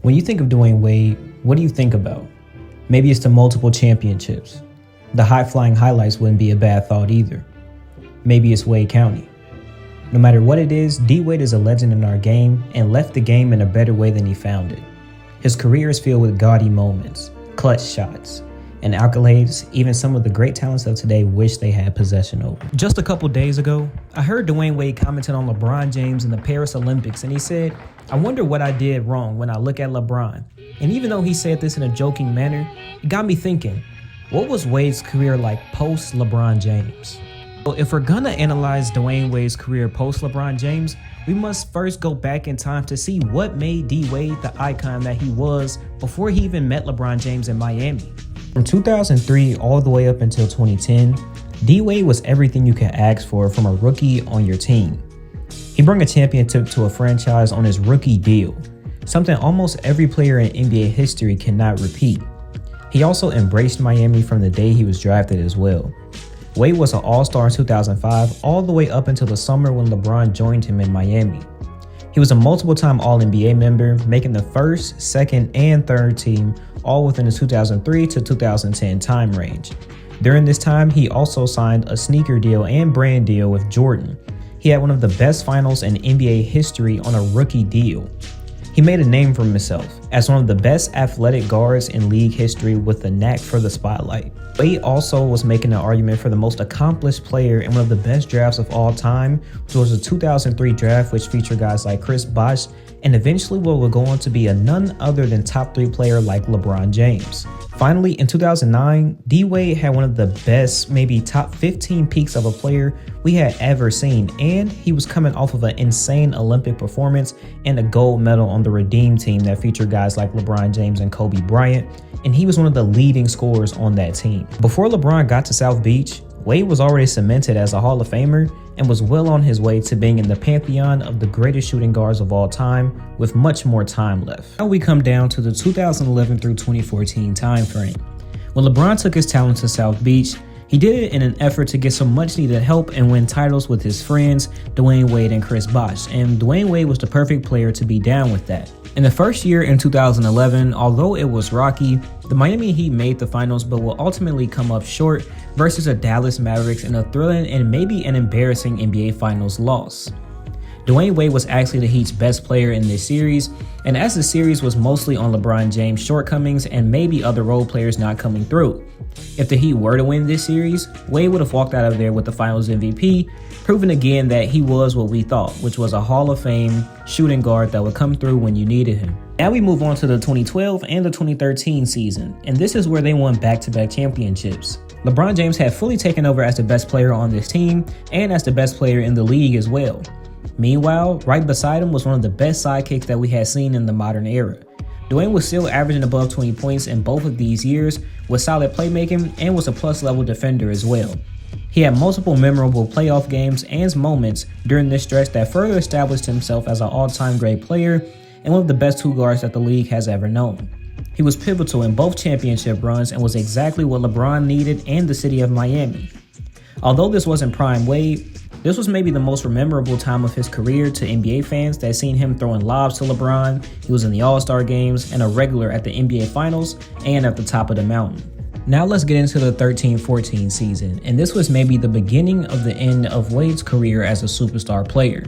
When you think of Dwyane Wade, what do you think about? Maybe it's the multiple championships. The high-flying highlights wouldn't be a bad thought either. Maybe it's Wade County. No matter what it is, D-Wade is a legend in our game and left the game in a better way than he found it. His career is filled with gaudy moments, clutch shots, and accolades even some of the great talents of today wish they had possession over. Just a couple days ago, I heard Dwyane Wade commenting on LeBron James in the Paris Olympics, and he said, "I wonder what I did wrong when I look at LeBron." And even though he said this in a joking manner, it got me thinking, what was Wade's career like post-LeBron James? Well, if we're gonna analyze Dwyane Wade's career post-LeBron James, we must first go back in time to see what made D-Wade the icon that he was before he even met LeBron James in Miami. From 2003 all the way up until 2010, D-Wade was everything you could ask for from a rookie on your team. He brought a championship to a franchise on his rookie deal, something almost every player in NBA history cannot repeat. He also embraced Miami from the day he was drafted as well. Wade was an all-star in 2005 all the way up until the summer when LeBron joined him in Miami. He was a multiple-time All-NBA member, making the first, second, and third team all within the 2003 to 2010 time range. During this time, he also signed a sneaker deal and brand deal with Jordan. He had one of the best finals in NBA history on a rookie deal. He made a name for himself as one of the best athletic guards in league history with a knack for the spotlight. Wade also was making an argument for the most accomplished player in one of the best drafts of all time, which was the 2003 draft, which featured guys like Chris Bosh and eventually what would go on to be a none other than top 3 player like LeBron James. Finally, in 2009, D-Wade had one of the best, maybe top 15 peaks of a player we had ever seen, and he was coming off of an insane Olympic performance and a gold medal on the Redeem team that featured guys like LeBron James and Kobe Bryant, and he was one of the leading scorers on that team. Before LeBron got to South Beach, Wade was already cemented as a Hall of Famer and was well on his way to being in the pantheon of the greatest shooting guards of all time with much more time left. Now we come down to the 2011 through 2014 time frame. When LeBron took his talent to South Beach, he did it in an effort to get some much needed help and win titles with his friends Dwyane Wade and Chris Bosh, and Dwyane Wade was the perfect player to be down with that. In the first year in 2011, although it was rocky, the Miami Heat made the finals but will ultimately come up short versus the Dallas Mavericks in a thrilling and maybe an embarrassing NBA Finals loss. Dwyane Wade was actually the Heat's best player in this series, and as the series was mostly on LeBron James' shortcomings and maybe other role players not coming through. If the Heat were to win this series, Wade would have walked out of there with the Finals MVP, proving again that he was what we thought, which was a Hall of Fame shooting guard that would come through when you needed him. Now we move on to the 2012 and the 2013 season, and this is where they won back-to-back championships. LeBron James had fully taken over as the best player on this team and as the best player in the league as well. Meanwhile, right beside him was one of the best sidekicks that we had seen in the modern era. Dwayne was still averaging above 20 points in both of these years with solid playmaking and was a plus-level defender as well. He had multiple memorable playoff games and moments during this stretch that further established himself as an all-time great player and one of the best two guards that the league has ever known. He was pivotal in both championship runs and was exactly what LeBron needed and the city of Miami. Although this wasn't prime Wade, this was maybe the most memorable time of his career to NBA fans that seen him throwing lobs to LeBron. He was in the All-Star games and a regular at the NBA Finals and at the top of the mountain. Now let's get into the 13-14 season, and this was maybe the beginning of the end of Wade's career as a superstar player.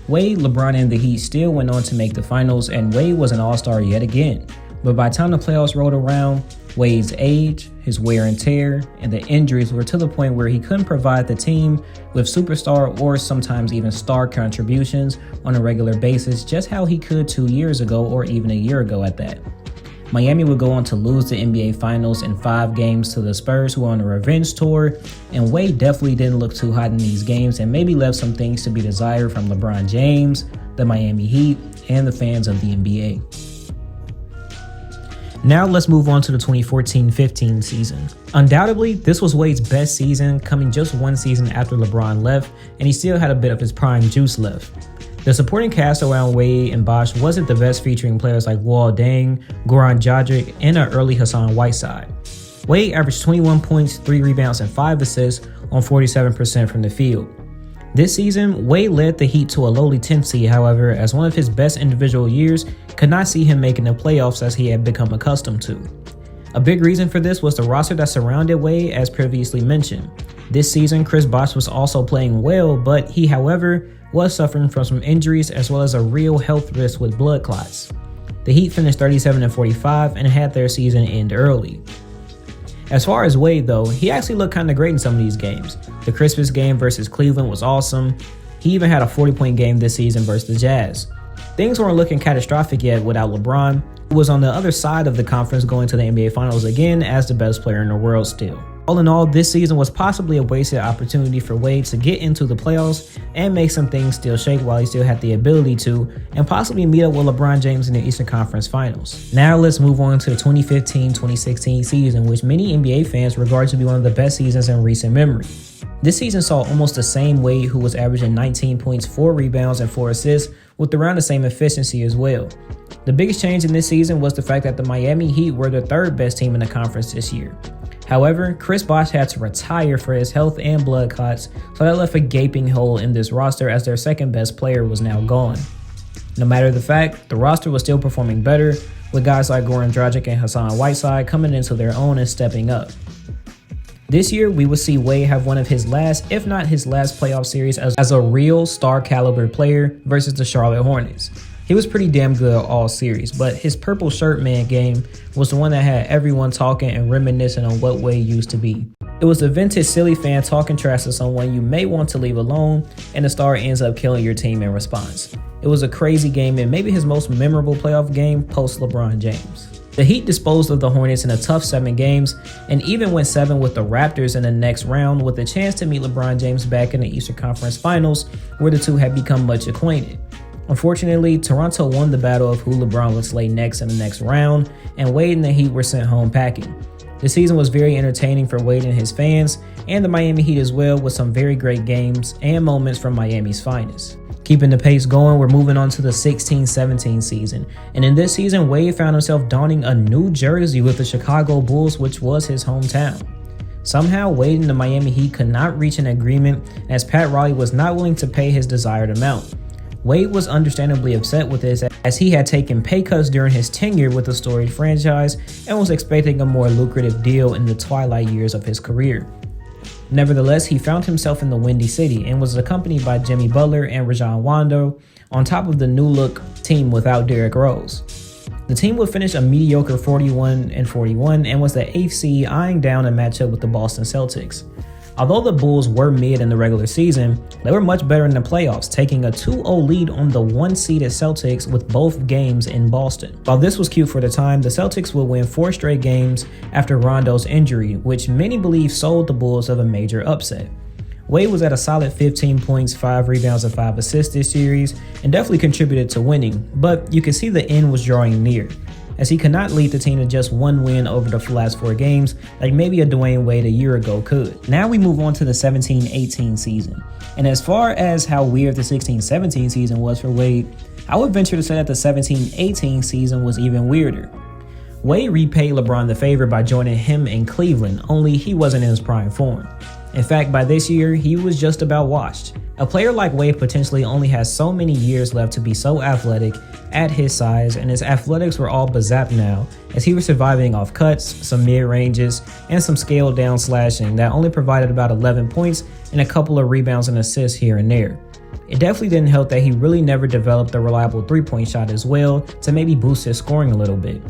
Wade, LeBron, and the Heat still went on to make the finals, and Wade was an all-star yet again. But by the time the playoffs rolled around, Wade's age, his wear and tear, and the injuries were to the point where he couldn't provide the team with superstar or sometimes even star contributions on a regular basis just how he could 2 years ago or even a year ago at that. Miami would go on to lose the NBA Finals in 5 games to the Spurs, who were on a revenge tour, and Wade definitely didn't look too hot in these games and maybe left some things to be desired from LeBron James, the Miami Heat, and the fans of the NBA. Now let's move on to the 2014-15 season. Undoubtedly, this was Wade's best season, coming just 1 season after LeBron left, and he still had a bit of his prime juice left. The supporting cast around Wade and Bosh wasn't the best, featuring players like Luol Deng, Goran Dragic, and an early Hassan Whiteside. Wade averaged 21 points, 3 rebounds, and 5 assists on 47% from the field. This season, Wade led the Heat to a lowly 10th seed, however, as one of his best individual years could not see him making the playoffs as he had become accustomed to. A big reason for this was the roster that surrounded Wade, as previously mentioned. This season, Chris Bosh was also playing well, but he, however, was suffering from some injuries as well as a real health risk with blood clots. The Heat finished 37-45 and had their season end early. As far as Wade though, he actually looked kinda great in some of these games. The Christmas game versus Cleveland was awesome. He even had a 40-point game this season versus the Jazz. Things weren't looking catastrophic yet without LeBron, who was on the other side of the conference going to the NBA Finals again as the best player in the world still. All in all, this season was possibly a wasted opportunity for Wade to get into the playoffs and make some things still shake while he still had the ability to, and possibly meet up with LeBron James in the Eastern Conference Finals. Now let's move on to the 2015-2016 season, which many NBA fans regard to be one of the best seasons in recent memory. This season saw almost the same Wade, who was averaging 19 points, 4 rebounds, and 4 assists, with around the same efficiency as well. The biggest change in this season was the fact that the Miami Heat were the third best team in the conference this year. However, Chris Bosh had to retire for his health and blood clots, so that left a gaping hole in this roster as their second best player was now gone. No matter the fact, the roster was still performing better, with guys like Goran Dragic and Hassan Whiteside coming into their own and stepping up. This year, we will see Wade have one of his last, if not his last playoff series as a real star caliber player versus the Charlotte Hornets. He was pretty damn good all series, but his purple shirt man game was the one that had everyone talking and reminiscing on what Wade used to be. It was the vintage silly fan talking trash to someone you may want to leave alone, and the star ends up killing your team in response. It was a crazy game and maybe his most memorable playoff game post-LeBron James. The Heat disposed of the Hornets in a tough 7 games and even went 7 with the Raptors in the next round, with a chance to meet LeBron James back in the Eastern Conference Finals, where the two had become much acquainted. Unfortunately, Toronto won the battle of who LeBron would slay next in the next round, and Wade and the Heat were sent home packing. The season was very entertaining for Wade and his fans, and the Miami Heat as well, with some very great games and moments from Miami's finest. Keeping the pace going, we're moving on to the 16-17 season, and in this season, Wade found himself donning a new jersey with the Chicago Bulls, which was his hometown. Somehow, Wade and the Miami Heat could not reach an agreement, as Pat Riley was not willing to pay his desired amount. Wade was understandably upset with this, as he had taken pay cuts during his tenure with the storied franchise and was expecting a more lucrative deal in the twilight years of his career. Nevertheless, he found himself in the Windy City and was accompanied by Jimmy Butler and Rajon Rondo, on top of the new-look team without Derrick Rose. The team would finish a mediocre 41-41 and was the 8th seed, eyeing down a matchup with the Boston Celtics. Although the Bulls were mid in the regular season, they were much better in the playoffs, taking a 2-0 lead on the 1-seeded Celtics with both games in Boston. While this was cute for the time, the Celtics would win 4 straight games after Rondo's injury, which many believe sold the Bulls of a major upset. Wade was at a solid 15 points, 5 rebounds, and 5 assists this series, and definitely contributed to winning, but you could see the end was drawing near, as he could not lead the team to just 1 win over the last 4 games like maybe a Dwayne Wade a year ago could. Now we move on to the 17-18 season. And as far as how weird the 16-17 season was for Wade, I would venture to say that the 17-18 season was even weirder. Wade repaid LeBron the favor by joining him in Cleveland, only he wasn't in his prime form. In fact, by this year, he was just about washed. A player like Wade potentially only has so many years left to be so athletic at his size, and his athletics were all bazapped now, as he was surviving off cuts, some mid-ranges, and some scaled down slashing that only provided about 11 points and a couple of rebounds and assists here and there. It definitely didn't help that he really never developed a reliable 3-point shot as well to maybe boost his scoring a little bit.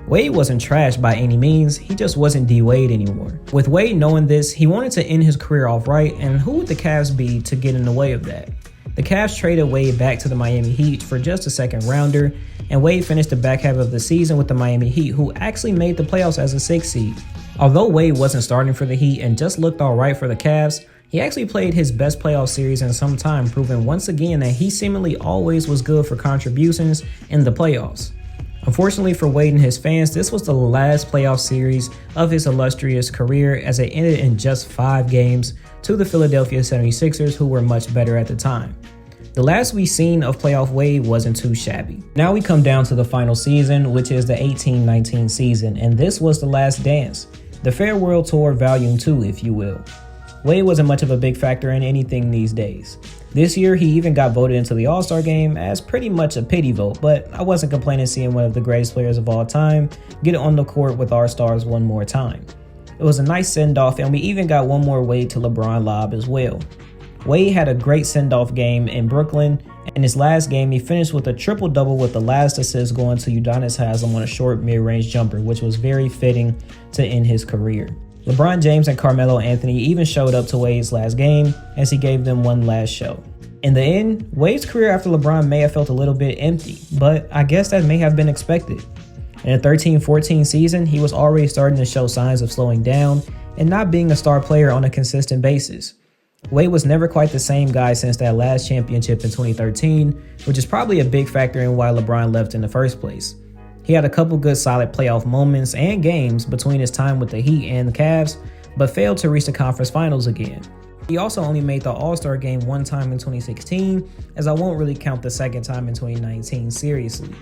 Wade wasn't trash by any means, he just wasn't D-Wade anymore. With Wade knowing this, he wanted to end his career off right, and who would the Cavs be to get in the way of that? The Cavs traded Wade back to the Miami Heat for just a second rounder, and Wade finished the back half of the season with the Miami Heat, who actually made the playoffs as a 6th seed. Although Wade wasn't starting for the Heat and just looked alright for the Cavs, he actually played his best playoff series in some time, proving once again that he seemingly always was good for contributions in the playoffs. Unfortunately for Wade and his fans, this was the last playoff series of his illustrious career, as it ended in just 5 games to the Philadelphia 76ers, who were much better at the time. The last we seen of playoff Wade wasn't too shabby. Now we come down to the final season, which is the 18-19 season, and this was the last dance, the Farewell Tour Volume 2, if you will. Wade wasn't much of a big factor in anything these days. This year, he even got voted into the All-Star game as pretty much a pity vote, but I wasn't complaining seeing one of the greatest players of all time get on the court with our stars one more time. It was a nice send-off, and we even got one more Wade to LeBron lob as well. Wade had a great send-off game in Brooklyn. In his last game, he finished with a triple-double with the last assist going to Udonis Haslem on a short mid-range jumper, which was very fitting to end his career. LeBron James and Carmelo Anthony even showed up to Wade's last game as he gave them one last show. In the end, Wade's career after LeBron may have felt a little bit empty, but I guess that may have been expected. In the 13-14 season, he was already starting to show signs of slowing down and not being a star player on a consistent basis. Wade was never quite the same guy since that last championship in 2013, which is probably a big factor in why LeBron left in the first place. He had a couple good solid playoff moments and games between his time with the Heat and the Cavs, but failed to reach the conference finals again. He also only made the All-Star game one time in 2016, as I won't really count the second time in 2019 seriously.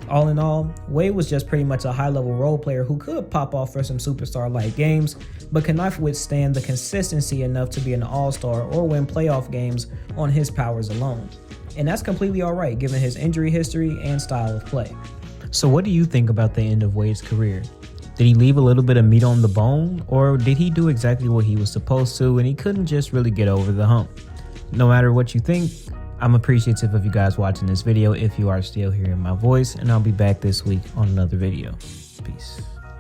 All in all, Wade was just pretty much a high-level role player who could pop off for some superstar-like games, but could not withstand the consistency enough to be an all-star or win playoff games on his powers alone. And that's completely alright given his injury history and style of play. So what do you think about the end of Wade's career? Did he leave a little bit of meat on the bone, or did he do exactly what he was supposed to and he couldn't just really get over the hump? No matter what you think, I'm appreciative of you guys watching this video if you are still hearing my voice, and I'll be back this week on another video. Peace.